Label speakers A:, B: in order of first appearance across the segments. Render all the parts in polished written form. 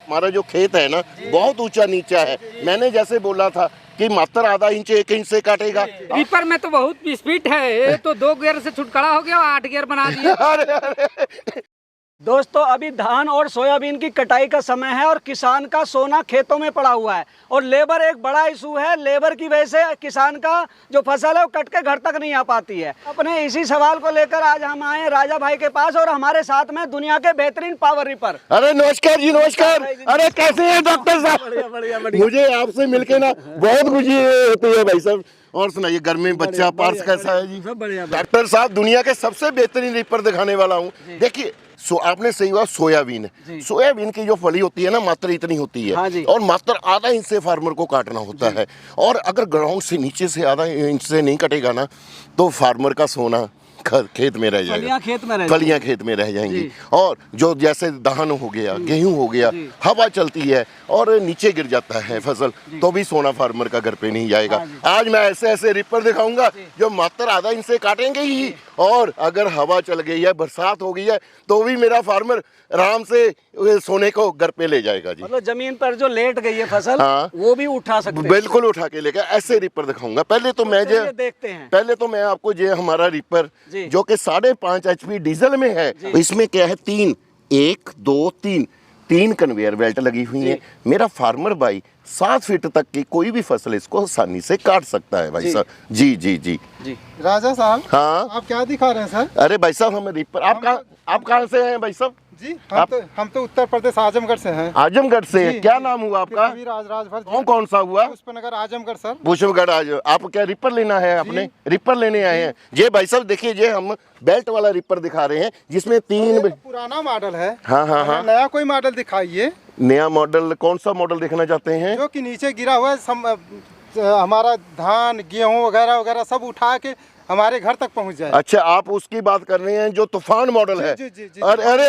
A: हमारा जो खेत है ना बहुत ऊंचा नीचा है। मैंने जैसे बोला था कि मात्र आधा इंच 1 इंच से काटेगा।
B: रीपर में तो बहुत स्पीड है, ये तो 2 गियर से छुटकारा हो गया, 8 गियर बना दिया।
A: अरे
C: दोस्तों अभी धान और सोयाबीन की कटाई का समय है और किसान का सोना खेतों में पड़ा हुआ है और लेबर एक बड़ा इशू है। लेबर की वजह से किसान का जो फसल है वो कट के घर तक नहीं आ पाती है। अपने इसी सवाल को लेकर आज हम आए राजा भाई के पास और हमारे साथ में दुनिया के बेहतरीन पावर रिपर।
A: अरे नमस्कार जी, नमस्कार। अरे कैसे हैं डॉक्टर साहब?
C: बढ़िया।
A: मुझे आपसे मिलके ना बहुत खुशी होती है भाई साहब। और सुनाइए, घर में बच्चा पार्स कैसा है जी?
C: बढ़िया।
A: डॉक्टर साहब दुनिया के सबसे बेहतरीन रिपर दिखाने वाला हूँ। देखिए आपने सही कहा, सोयाबीन की जो फली होती है ना मात्र इतनी होती है।
C: हाँ जी।
A: और मात्र आधा इंच से फार्मर को काटना होता है। और अगर ग्राउंड से नीचे से आधा इंच से नहीं कटेगा ना तो फार्मर का सोना खेत में रह जाएगा, फलियां खेत में रह जाएंगी। और जो जैसे धान हो गया, गेहूं हो गया, हवा चलती है और नीचे गिर जाता है फसल, तो भी सोना फार्मर का घर पे नहीं जाएगा। आज मैं ऐसे ऐसे रिपर दिखाऊंगा जो मात्र आधा इंच से काटेंगे ही, और अगर हवा चल गई है, बरसात हो गई है, तो भी मेरा फार्मर आराम से सोने को घर पे ले जाएगा जी।
C: मतलब जमीन पर जो लेट गई है फसल,
A: हाँ,
C: वो भी उठा सकते हैं।
A: बिल्कुल उठा के लेकर ऐसे रिपर दिखाऊंगा। पहले तो मैं
C: देखते हैं।
A: पहले तो मैं आपको ये हमारा रिपर जो कि 5.5 HP डीजल में है, इसमें क्या है 1 2 3 कन्वेयर बेल्ट लगी हुई है। मेरा फार्मर भाई 7 फीट तक की कोई भी फसल इसको आसानी से काट सकता है भाई साहब। जी जी जी जी।
D: राजा साहब,
A: हाँ
D: आप क्या दिखा रहे हैं सर?
A: अरे भाई साहब हम रिपर, आप कहाँ से हैं भाई साहब?
D: जी हम तो उत्तर प्रदेश आजमगढ़ से हैं।
A: आजमगढ़ से? क्या नाम हुआ आपका?
D: राजभर।
A: कौन सा हुआ?
D: पुष्पनगर आजमगढ़ सर।
A: पुष्पगढ़ आज आप क्या रिपर लेना है? अपने रिपर लेने आए हैं? ये भाई साहब देखिए, ये हम बेल्ट वाला रिपर दिखा रहे हैं जिसमें 3
D: पुराना मॉडल है।
A: हाँ।
D: नया कोई मॉडल दिखाइए।
A: नया मॉडल? कौन सा मॉडल देखना चाहते हैं?
D: जो कि नीचे गिरा हुआ है, हमारा धान गेहूं वगैरह वगैरह सब उठा के हमारे घर तक पहुंच जाए।
A: अच्छा, आप उसकी बात कर रहे हैं जो तूफान मॉडल है?
D: जी।
A: अरे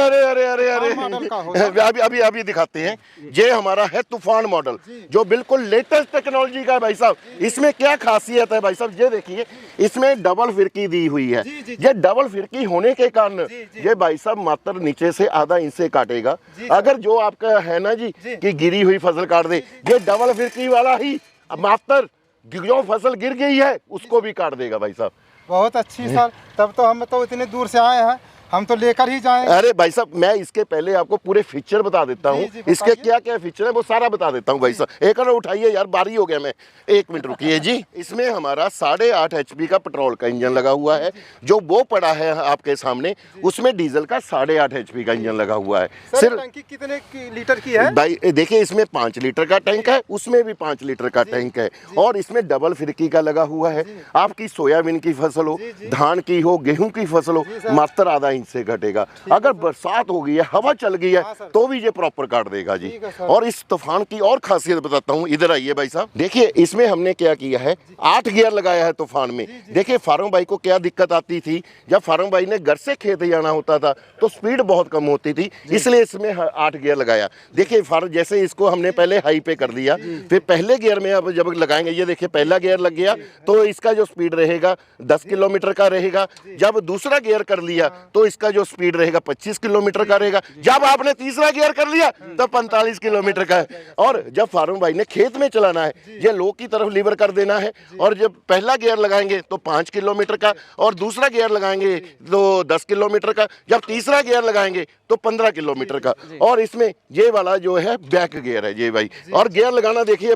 A: अभी दिखाते हैं। ये हमारा है तूफान मॉडल जो बिल्कुल लेटेस्ट टेक्नोलॉजी का है भाई साहब। इसमें क्या खासियत है भाई साहब, ये देखिए, इसमें डबल फिरकी दी हुई है। ये डबल फिरकी होने के कारण ये भाई साहब मात्र नीचे से आधा इंच से काटेगा। अगर जो आपका है ना जी कि गिरी हुई फसल काट दे, ये डबल फिरकी वाला ही मात्र जो फसल गिर गई है उसको भी काट देगा भाई साहब।
D: बहुत अच्छी सर। तब तो हम तो इतने दूर से आए हैं, हम तो लेकर ही जाएंगे।
A: अरे भाई साहब, मैं इसके पहले आपको पूरे फीचर बता देता हूँ। इसके क्या क्या फीचर है वो सारा बता देता हूँ भाई साहब। एक और उठाइए यार, बारी हो गया, मैं 1 मिनट रुकिए जी। इसमें हमारा 8.5 HP का पेट्रोल का इंजन लगा हुआ है। जो वो पड़ा है आपके सामने, उसमें डीजल का 8.5 HP का इंजन लगा हुआ है।
D: सिर्फ टंकी कितने लीटर की है
A: भाई? देखिए, इसमें 5 लीटर का टैंक है, उसमें भी 5 लीटर का टैंक है, और इसमें डबल फिरकी का लगा हुआ है। आपकी सोयाबीन की फसल हो, धान की हो, गेहूं की फसल हो, मात्र आधा इंच से घटेगा। अगर बरसात हो गई है, हवा चल गई है, तो भी ये प्रॉपर काट देगा जी। और इस तूफान की और खासियत बताता हूँ, इधर आइए भाई साहब। देखिए इसमें हमने क्या किया है, 8 गियर लगाया है तूफान में। देखिए फार्म भाई को क्या दिक्कत आती थी, जब फार्म भाई ने घर से खेत जाना होता था तो स्पीड बहुत कम होती थी, इसलिए इसमें 8 गियर लगाया। देखिए जैसे इसको हमने पहले हाई पे कर दिया, फिर पहले गियर में अब जब लगाएंगे, ये देखिए पहला गियर लग गया तो इसका जो स्पीड रहेगा 10 किलोमीटर का रहेगा। जब दूसरा गियर कर लिया तो इसका जो स्पीड रहेगा 25 किलोमीटर का रहेगा। जब आपने तीसरा गियर कर लिया तो 45 किलोमीटर का है। और जब फार्म भाई ने खेत में चलाना है, ये लो की तरफ लीवर कर देना है, और जब पहला गियर लगाएंगे तो 5 किलोमीटर का, और दूसरा गियर लगाएंगे तो 10 किलोमीटर का, जब तीसरा गियर लगाएंगे तो 15 किलोमीटर का। और इसमें ये वाला जो है बैक गियर है ये भाई। और गियर लगाना देखिए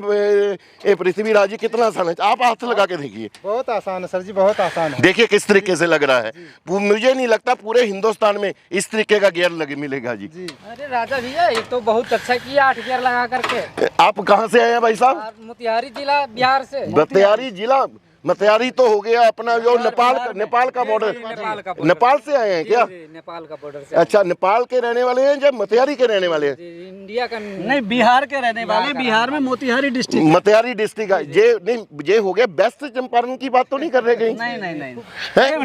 A: पृथ्वीराज जी कितना आसान है, आप हाथ लगा के देखिए।
D: बहुत आसान है सर जी, बहुत आसान है।
A: देखिए किस तरीके से लग रहा है। मुझे नहीं लगता पूरे हिंदुस्तान में इस तरीके का गियर लगे मिलेगा जी।
B: अरे राजा भैया, ये तो बहुत अच्छा किया 8 गियर लगा करके।
A: आप कहाँ से आए हैं भाई साहब?
B: मोतिहारी जिला, बिहार से।
A: मोतिहारी जिला? मोतिहारी तो हो गया अपना जो नेपाल का बॉर्डर। नेपाल से आए हैं क्या?
B: नेपाल का बॉर्डर से।
A: अच्छा, नेपाल के रहने वाले हैं जब मोतिहारी के रहने वाले हैं?
B: इंडिया का
C: नहीं, बिहार के रहने वाले। बिहार में मोतिहारी डिस्ट्रिक्ट।
A: मोतिहारी डिस्ट्रिक्ट है ये। नहीं, ये हो गया वेस्ट चंपारण की बात तो नहीं कर रहे कहीं?
C: नहीं,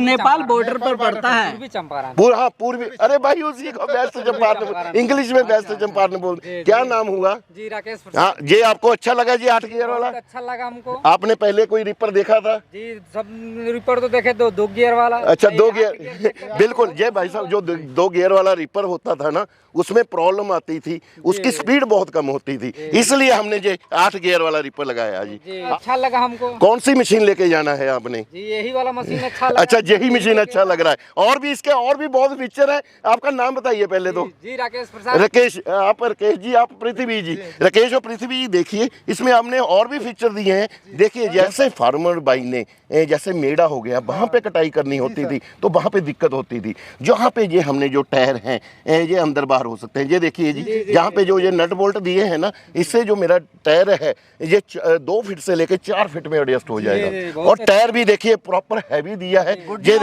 C: नेपाल बॉर्डर पर पड़ता है।
B: पूर्वी चंपारण।
A: हाँ पूर्वी। अरे भाई उसी को वेस्ट चंपारण, इंग्लिश में वेस्ट चंपारण बोल। क्या नाम हुआ
B: जी? राकेश।
A: हाँ, ये आपको अच्छा लगा जी 8 गियर वाला?
B: अच्छा लगा हमको।
A: आपने पहले कोई रिपर देखा था था?
B: जी सब रिपर तो देखे तो 2 गियर वाला।
A: अच्छा 2 गियर बिल्कुल, ये भाई साहब जो 2 गियर वाला रिपर होता था ना, उसमें प्रॉब्लम आती थी, उसकी स्पीड बहुत कम होती थी, इसलिए हमने ये 8 गियर वाला रिपर लगाया जी।
B: जी अच्छा लगा हमको।
A: कौन सी मशीन लेके जाना है आपने?
B: जी यही वाला मशीन अच्छा लगा।
A: अच्छा यही मशीन अच्छा लग रहा है। और भी इसके और भी बहुत फीचर है। आपका नाम बताइए पहले तो।
B: जी राकेश प्रसाद।
A: राकेश, आप राकेश जी, आप पृथ्वी जी। राकेश और पृथ्वी जी, देखिए इसमें हमने और भी फीचर दिए हैं। देखिए जैसे फार्मर भाई ने जैसे मेड़ा हो गया, वहाँ पे कटाई करनी होती थी तो वहाँ पे दिक्कत होती थी। जहाँ पे ये हमने जो टायर हैं ये अंदर बाहर हो सकते हैं। ये देखिए जी, जहाँ पे जो ये नट बोल्ट दिए हैं ना, इससे जो मेरा टायर है ये 2 फीट से लेके 4 फीट में एडजस्ट हो जाएगा। और टायर भी देखिए प्रॉपर हैवी दिया है। ये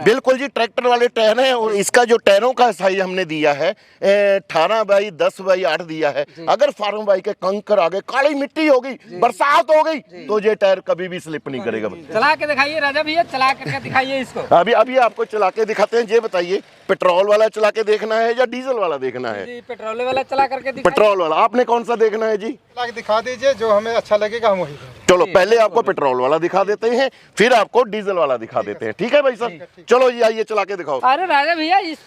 A: बिल्कुल जी ट्रैक्टर वाले टायर हैं। और इसका जो टायरों का साइज हमने दिया है 18 बाई 10 बाई 8 दिया है। अगर फार्म बाई के कंकर आ गए, काली मिट्टी हो गई, बरसात हो गई, तो ये टायर कभी भी स्लिप नहीं करेगा।
B: चला के दिखाइए राजा भैया, चला करके दिखाइए इसको।
A: अभी आपको चला के दिखाते हैं। ये बताइए पेट्रोल वाला चला के देखना है या डीजल वाला देखना है?
B: जी पेट्रोल वाला चला करके दिखाइए।
A: पेट्रोल वाला आपने कौन सा देखना है जी?
D: चला के दिखा दीजिए, जो हमें अच्छा लगेगा हम वही करेंगे।
A: चलो पहले आपको पेट्रोल वाला दिखा देते हैं, फिर आपको डीजल वाला दिखा देते हैं। ठीक है भाई साहब, चलो ये आइए चला के दिखाओ।
B: अरे राजा भैया इस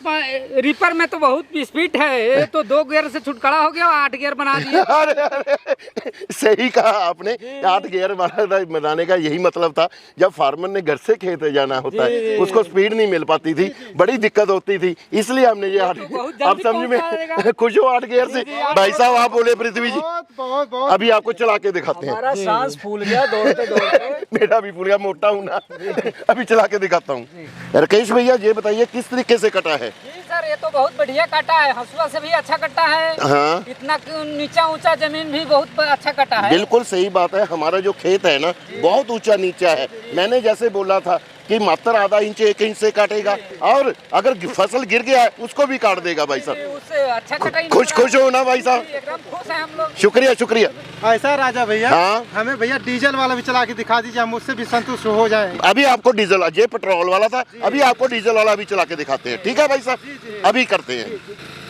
B: रिपर में तो बहुत स्पीड है, ये तो 2 गियर से छुटकारा हो गया और 8 गियर बना दिया।
A: अरे सही कहा आपने, 8 गियर बनाने का यही मतलब था। जब फार्मर ने घर से खेत जाना होता है, उसको स्पीड नहीं मिल पाती थी, बड़ी दिक्कत होती थी, इसलिए हमने ये आप समझ में खुश हो 8 गियर से। भाई साहब आप बोले पृथ्वी जी,
D: बहुत बहुत
A: अभी आपको चला के दिखाते हैं।
C: हमारा सांस फूल गया दौड़ते दौड़ते।
A: मेरा भी फूल गया, मोटा हूं ना। अभी चला के दिखाता हूँ। राकेश भैया ये बताइए किस तरीके से कटा है?
B: जी सर ये तो बहुत बढ़िया कटा है, हंसुआ से भी अच्छा कटा है।
A: हाँ
B: इतना नीचा ऊंचा जमीन भी बहुत अच्छा कटा है।
A: बिल्कुल सही बात है। हमारा जो खेत है ना बहुत ऊंचा नीचा है। मैंने जैसे बोला था कि मात्र आधा इंच 1 इंच से काटेगा, और अगर फसल गिर गया है उसको भी काट देगा भाई साहब।
B: उससे अच्छा कटाई
A: खुश हो ना भाई साहब?
B: एकदम खुश है हम लोग।
A: शुक्रिया शुक्रिया।
D: ऐसा राजा भैया,
A: हाँ?
D: हमें भैया डीजल वाला भी चला के दिखा दीजिए, हम उससे भी संतुष्ट हो जाए।
A: अभी आपको डीजल, ये पेट्रोल वाला था, अभी आपको डीजल वाला भी चला के दिखाते हैं। ठीक है भाई साहब, अभी करते हैं।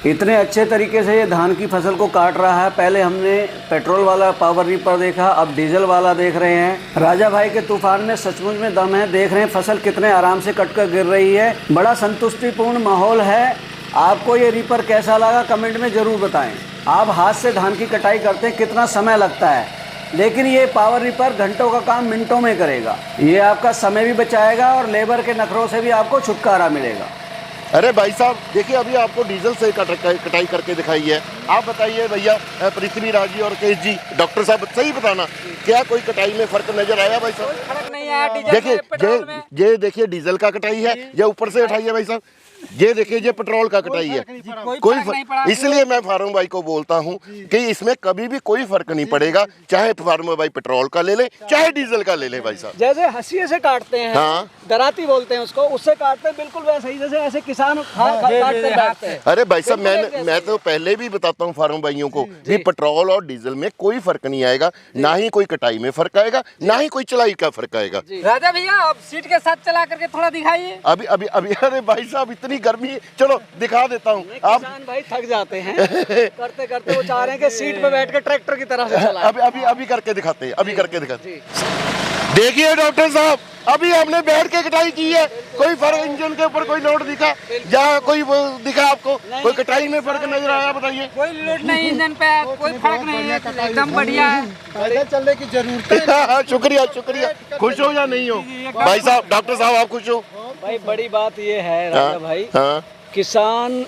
C: इतने अच्छे तरीके से ये धान की फसल को काट रहा है। पहले हमने पेट्रोल वाला पावर रीपर देखा, अब डीजल वाला देख रहे हैं। राजा भाई के तूफान में सचमुच में दम है। देख रहे हैं फसल कितने आराम से कटकर गिर रही है। बड़ा संतुष्टिपूर्ण माहौल है। आपको ये रीपर कैसा लगा कमेंट में ज़रूर बताएं। आप हाथ से धान की कटाई करते हैं, कितना समय लगता है, लेकिन ये पावर रीपर घंटों का काम मिनटों में करेगा। ये आपका समय भी बचाएगा और लेबर के नखरों से भी आपको छुटकारा मिलेगा।
A: अरे भाई साहब देखिए, अभी आपको डीजल से कटाई करके दिखाई है। आप बताइए भैया पृथ्वी राज जी और केश जी, डॉक्टर साहब सही बताना, क्या कोई कटाई में फर्क नजर आया भाई साहब?
B: फर्क नहीं आया डीजल
A: देखिए
B: में, पेट्रोल में।
A: ये देखिए डीजल का कटाई है, ये ऊपर से उठाइए भाई साहब। ये देखिए ये पेट्रोल का कटाई है, कोई
B: फर्क नहीं पड़ा।
A: इसलिए मैं फार्म भाई को बोलता हूँ कि इसमें कभी भी कोई फर्क नहीं पड़ेगा, चाहे फार्म भाई पेट्रोल का ले ले चाहे डीजल का ले ले भाई साहब।
C: जैसे हंसिए से काटते हैं,
A: हाँ।
C: दराती बोलते हैं उसको, उससे काटते हैं बिल्कुल वैसे ही जैसे ऐसे किसान काटते बैठते हैं।
A: अरे भाई साहब मैं तो पहले भी बताता हूँ फार्म भाइयों को कि पेट्रोल और डीजल में कोई फर्क नहीं आएगा, ना ही कोई कटाई में फर्क आएगा, ना ही कोई चलाई का फर्क आएगा।
B: राजा भैया अब सीट के साथ चला करके थोड़ा दिखाइए।
A: अभी अभी अभी अरे भाई साहब इतनी गर्मी है, चलो दिखा देता हूँ। आप
C: किसान भाई थक जाते हैं करते करते, वो चाह रहे हैं कि सीट पे बैठ के ट्रैक्टर की तरह से चलाएं।
A: अभी अभी अभी करके दिखाते हैं, अभी करके दिखाते हैं। देखिए डॉक्टर साहब, अभी हमने बैठ के कटाई की है, कोई फर्क इंजन के ऊपर कोई लोड दिखा या कोई वो दिखा आपको? कोई कटाई में फर्क नजर आया बताइए?
B: कोई लोड नहीं इंजन पे, कोई फर्क नहीं है, एकदम बढ़िया है।
D: पैदल चलने की जरूरत है।
A: शुक्रिया शुक्रिया। खुश हो या नहीं हो भाई साहब? डॉक्टर साहब आप खुश हो?
C: भाई बड़ी बात ये है राजा भाई,
A: हाँ
C: किसान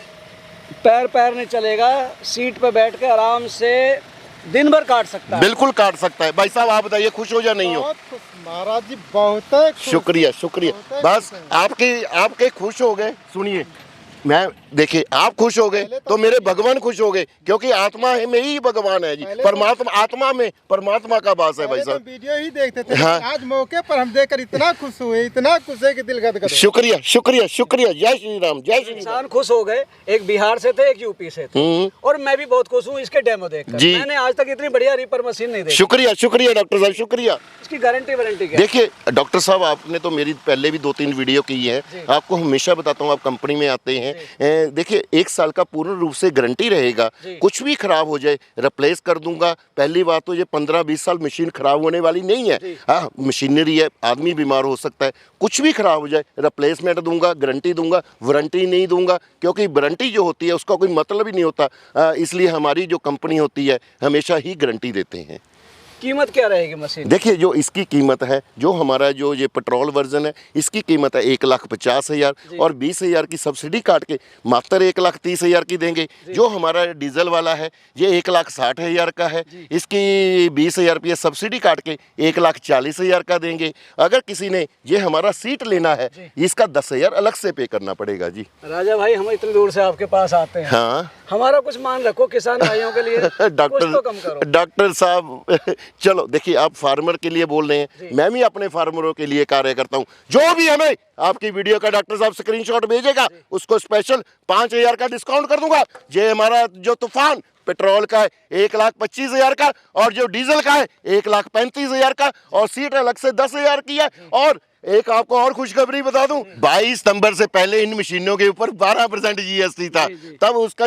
C: पैर नहीं चलेगा, सीट पे बैठ के आराम से दिन भर काट सकता है।
A: बिल्कुल काट सकता है। भाई साहब आप बताइए खुश हो या नहीं हो?
D: बहुत खुश महाराज जी, बहुत खुश।
A: शुक्रिया शुक्रिया। बस आपके खुश हो गए। सुनिए, मैं देखिए आप खुश हो गए तो मेरे भगवान खुश हो गए, क्योंकि आत्मा है में ही भगवान है जी। परमात्मा आत्मा में परमात्मा का वास है भाई साहब।
D: वीडियो ही देखते थे,
A: हाँ।
D: आज मौके पर हम देखकर इतना खुश हुए, इतना खुश है कि दिल गदगद हो।
A: शुक्रिया शुक्रिया शुक्रिया। जय श्री राम जय श्री राम।
C: किसान खुश हो गए, एक बिहार से थे, एक यूपी से थे, और मैं भी बहुत खुश हूँ इसके डेमो देखकर।
A: जी।
C: मैंने आज तक इतनी बढ़िया रीपर मशीन नहीं देखी।
A: शुक्रिया शुक्रिया डॉक्टर साहब शुक्रिया।
C: इसकी गारंटी वारंटी क्या है?
A: देखिए डॉक्टर साहब, आपने तो मेरी पहले भी 2-3 वीडियो की है, आपको हमेशा बताता हूँ, आप कंपनी में आते हैं देखिए 1 साल का पूर्ण रूप से गारंटी रहेगा। कुछ भी खराब हो जाए रिप्लेस कर दूंगा। पहली बात तो ये 15-20 साल मशीन खराब होने वाली नहीं है। हाँ, मशीनरी है, आदमी बीमार हो सकता है, कुछ भी खराब हो जाए रिप्लेसमेंट दूंगा, गारंटी दूंगा, वारंटी नहीं दूंगा, क्योंकि वारंटी जो होती है उसका कोई मतलब ही नहीं होता। इसलिए हमारी जो कंपनी होती है हमेशा ही गारंटी देते हैं।
C: कीमत क्या रहेगी मशीन?
A: देखिए जो इसकी कीमत है, जो हमारा जो ये पेट्रोल वर्जन है, इसकी कीमत है 1,50,000 और 20,000 की सब्सिडी काट के मात्र 1,30,000 की देंगे। जो हमारा डीजल वाला है ये 1,60,000 का है, इसकी 20,000 रुपये सब्सिडी काट के 1,40,000 का देंगे। अगर किसी ने ये हमारा सीट लेना है इसका 10,000 अलग से पे करना पड़ेगा जी।
C: राजा भाई, हम इतनी दूर से आपके पास आते हैं,
A: हाँ,
C: हमारा कुछ मान रखो किसान भाइयों के लिए। कुछ तो कम करो।
A: डॉक्टर साहब चलो देखिए, आप फार्मर के लिए बोल रहे हैं, मैं भी अपने फार्मरों के लिए कार्य करता हूं। जो भी हमें आपकी वीडियो का डॉक्टर साहब स्क्रीनशॉट भेजेगा उसको स्पेशल 5,000 का डिस्काउंट कर दूंगा। ये हमारा जो तूफान पेट्रोल का है 1,25,000 का, और जो डीजल का है 1,35,000 का, और सीट अलग से 10,000 की है। और एक आपको और खुशखबरी बता दूं, 22 नंबर से पहले इन मशीनों के ऊपर 12% GST था। तब उसका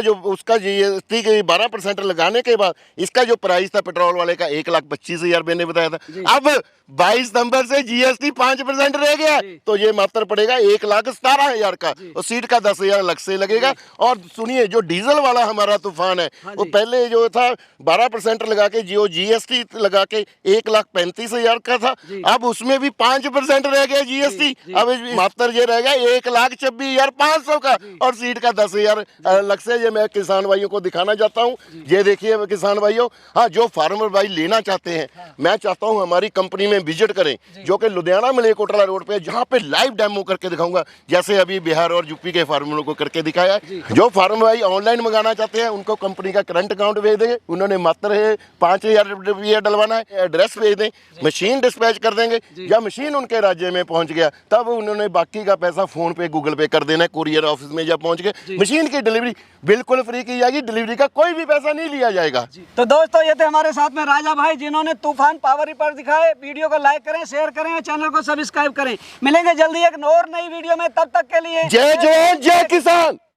A: GST के 12% लगाने के बाद इसका जो प्राइस था पेट्रोल वाले का 1,25,000 मैंने बताया था। अब 22 नंबर से GST 5% रह गया, तो ये मात्र पड़ेगा 1,17,000 का, और सीट का 10,000 अलग से लगेगा। और सुनिए, जो डीजल वाला हमारा तूफान है वो पहले जो था 12% लगा के, जो GST लगा के 1,35,000 का था, अब उसमें भी 5% रह गया GST। अब मात्र ये रह गया 1,26,500 का, और सीट का 10,000 अलग से। ये मैं किसान भाइयों को दिखाना चाहता हूँ। ये देखिए किसान भाइयों, हाँ, जो फार्मर भाई लेना चाहते हैं, मैं चाहता हूँ हमारी कंपनी में विजिट करें, जो कि लुधियाना मलेरकोटला रोड पे, जहाँ पे लाइव डेमो करके दिखाऊंगा, जैसे अभी बिहार और यूपी के फार्मरों को करके दिखाया है। जो फार्मर भाई ऑनलाइन मंगाना चाहते हैं उनको कंपनी का करंट अकाउंट भेज देंगे, उन्होंने मात्र 5,000 रुपये डलवाना है, एड्रेस भेज दें, मशीन डिस्पैच कर देंगे, या मशीन उनके राज्य में पहुंच गया तब उन्होंने बाकी का पैसा फोन पे गूगल पे कर देना है। कुरियर ऑफिस में जब पहुंच गए मशीन की डिलीवरी बिल्कुल फ्री की जाएगी, डिलीवरी का कोई भी पैसा नहीं लिया जाएगा।
C: तो दोस्तों, ये थे हमारे साथ में राजा भाई, जिन्होंने तूफान पावर रिपर दिखाए। वीडियो को लाइक करें, शेयर करें, चैनल को सब्सक्राइब करें। मिलेंगे जल्दी एक और नई वीडियो में, तब तक के लिए
A: जय जवान जय किसान।